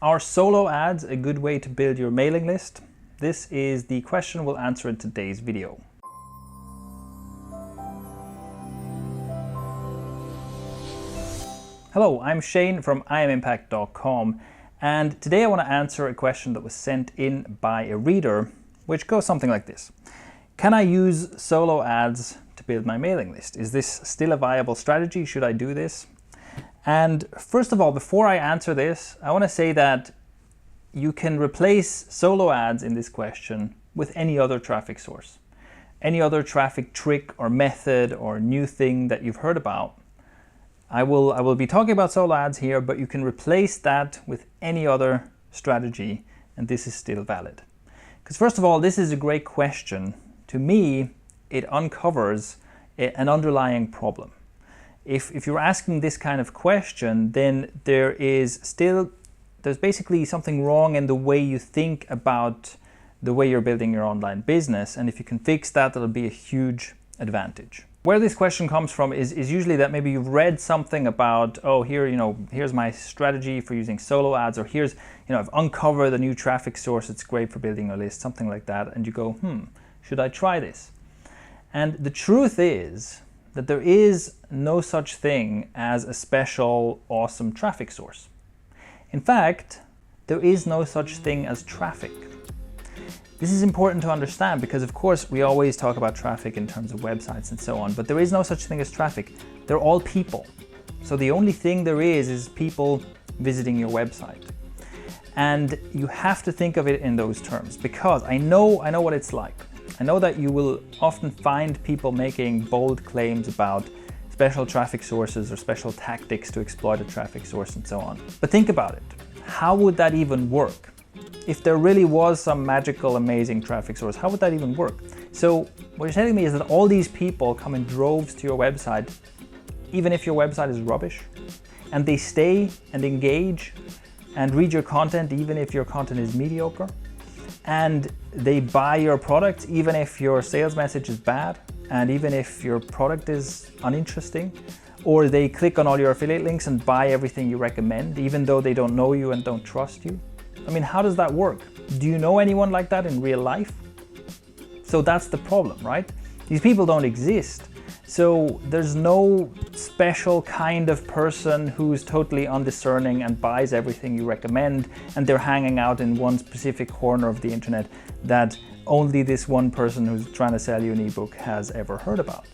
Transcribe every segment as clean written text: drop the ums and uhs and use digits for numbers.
Are solo ads a good way to build your mailing list? This is the question we'll answer in today's video. Hello, I'm Shane from imimpact.com, and today I want to answer a question that was sent in by a reader, which goes something like this. Can I use solo ads to build my mailing list? Is this still a viable strategy? Should I do this? And first of all, before I answer this, I want to say that you can replace solo ads in this question with any other traffic source. Any other traffic trick or method or new thing that you've heard about. I will be talking about solo ads here, but you can replace that with any other strategy, and this is still valid. Because first of all, this is a great question. To me, it uncovers an underlying problem. If you're asking this kind of question, then there's basically something wrong in the way you think about the way you're building your online business. And if you can fix that, that'll be a huge advantage. Where this question comes from is usually that maybe you've read something about, oh, here's my strategy for using solo ads, or I've uncovered a new traffic source, it's great for building a list, something like that. And you go, should I try this? And the truth is that there is no such thing as a special, awesome traffic source. In fact, there is no such thing as traffic. This is important to understand because, of course, we always talk about traffic in terms of websites and so on, but there is no such thing as traffic. They're all people. So the only thing there is people visiting your website. And you have to think of it in those terms because I know what it's like. I know that you will often find people making bold claims about special traffic sources or special tactics to exploit a traffic source and so on. But think about it. How would that even work? If there really was some magical, amazing traffic source, how would that even work? So what you're telling me is that all these people come in droves to your website, even if your website is rubbish, and they stay and engage and read your content, even if your content is mediocre, and they buy your product, even if your sales message is bad, and even if your product is uninteresting, or they click on all your affiliate links and buy everything you recommend, even though they don't know you and don't trust you. I mean, how does that work? Do you know anyone like that in real life? So that's the problem, right? These people don't exist. So there's no special kind of person who's totally undiscerning and buys everything you recommend, and they're hanging out in one specific corner of the internet that only this one person who's trying to sell you an ebook has ever heard about.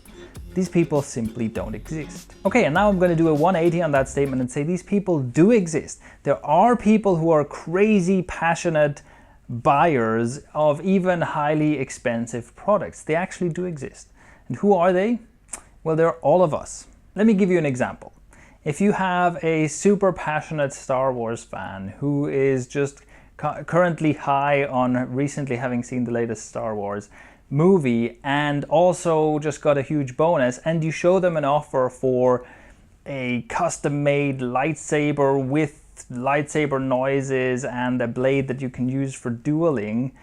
These people simply don't exist. Okay, and now I'm going to do a 180 on that statement and say these people do exist. There are people who are crazy, passionate buyers of even highly expensive products. They actually do exist. And who are they? Well, they're all of us. Let me give you an example. If you have a super passionate Star Wars fan who is just currently high on recently having seen the latest Star Wars movie and also just got a huge bonus, and you show them an offer for a custom-made lightsaber with lightsaber noises and a blade that you can use for dueling,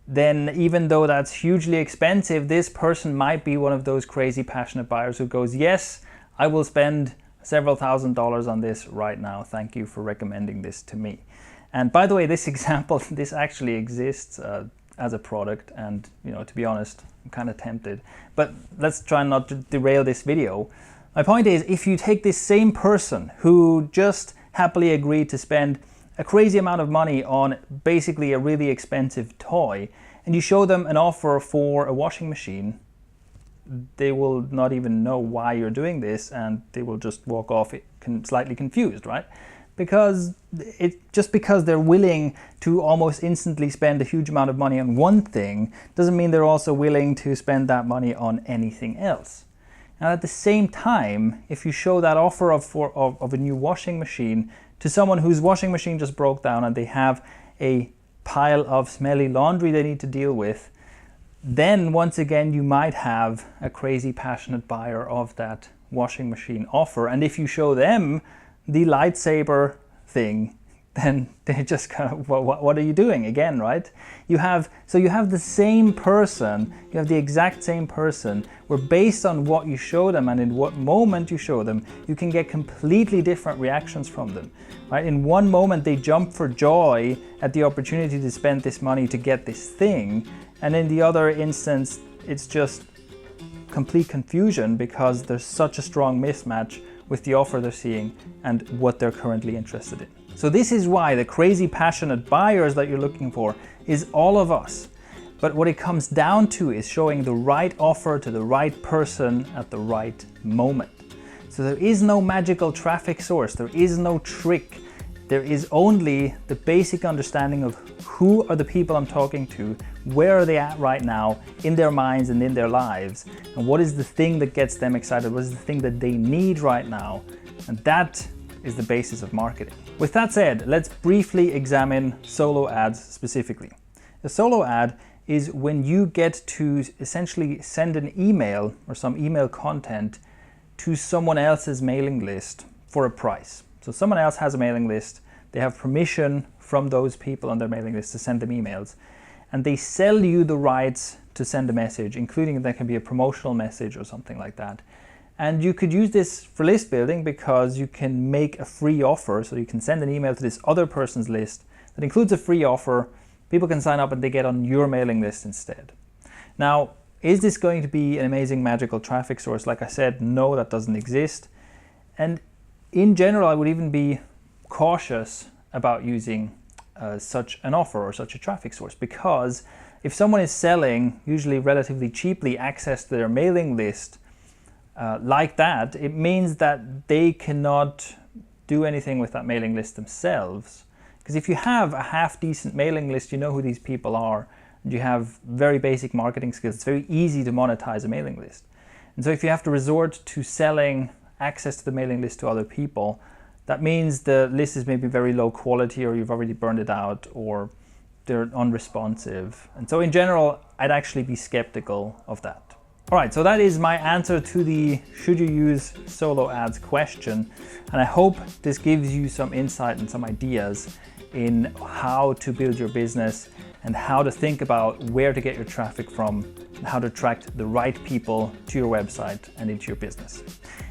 then even though that's hugely expensive, this person might be one of those crazy passionate buyers who goes, yes, I will spend several $1,000s on this right now. Thank you for recommending this to me. And by the way, this example, this actually exists as a product, and to be honest, I'm kind of tempted. But let's try not to derail this video. My point is, if you take this same person who just happily agreed to spend a crazy amount of money on basically a really expensive toy, and you show them an offer for a washing machine, they will not even know why you're doing this, and they will just walk off slightly confused, right? Because they're willing to almost instantly spend a huge amount of money on one thing doesn't mean they're also willing to spend that money on anything else. Now, at the same time, if you show that offer of a new washing machine to someone whose washing machine just broke down and they have a pile of smelly laundry they need to deal with, then once again you might have a crazy passionate buyer of that washing machine offer. And if you show them the lightsaber thing, then they just kind of, what are you doing again, right? You have the same person, you have the exact same person, where based on what you show them and in what moment you show them, you can get completely different reactions from them, right? In one moment they jump for joy at the opportunity to spend this money to get this thing, and in the other instance it's just complete confusion because there's such a strong mismatch with the offer they're seeing and what they're currently interested in. So this is why the crazy passionate buyers that you're looking for is all of us. But what it comes down to is showing the right offer to the right person at the right moment. So there is no magical traffic source, there is no trick. There is only the basic understanding of who are the people I'm talking to, where are they at right now in their minds and in their lives, and what is the thing that gets them excited, what is the thing that they need right now, and that is the basis of marketing. With that said, let's briefly examine solo ads specifically. A solo ad is when you get to essentially send an email or some email content to someone else's mailing list for a price. So someone else has a mailing list, they have permission from those people on their mailing list to send them emails, and they sell you the rights to send a message, including that can be a promotional message or something like that. And you could use this for list building because you can make a free offer, so you can send an email to this other person's list that includes a free offer, people can sign up and they get on your mailing list instead. Now, is this going to be an amazing magical traffic source? Like I said, no, that doesn't exist. And in general, I would even be cautious about using such an offer or such a traffic source, because if someone is selling, usually relatively cheaply, access to their mailing list like that, it means that they cannot do anything with that mailing list themselves. Because if you have a half-decent mailing list, you know who these people are, and you have very basic marketing skills, it's very easy to monetize a mailing list. And so if you have to resort to selling access to the mailing list to other people, that means the list is maybe very low quality, or you've already burned it out, or they're unresponsive. And so in general, I'd actually be skeptical of that. All right, so that is my answer to the should you use solo ads question. And I hope this gives you some insight and some ideas in how to build your business and how to think about where to get your traffic from and how to attract the right people to your website and into your business.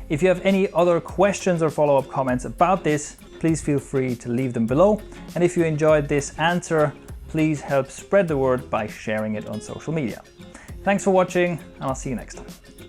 If you have any other questions or follow-up comments about this, please feel free to leave them below. And if you enjoyed this answer, please help spread the word by sharing it on social media. Thanks for watching, and I'll see you next time.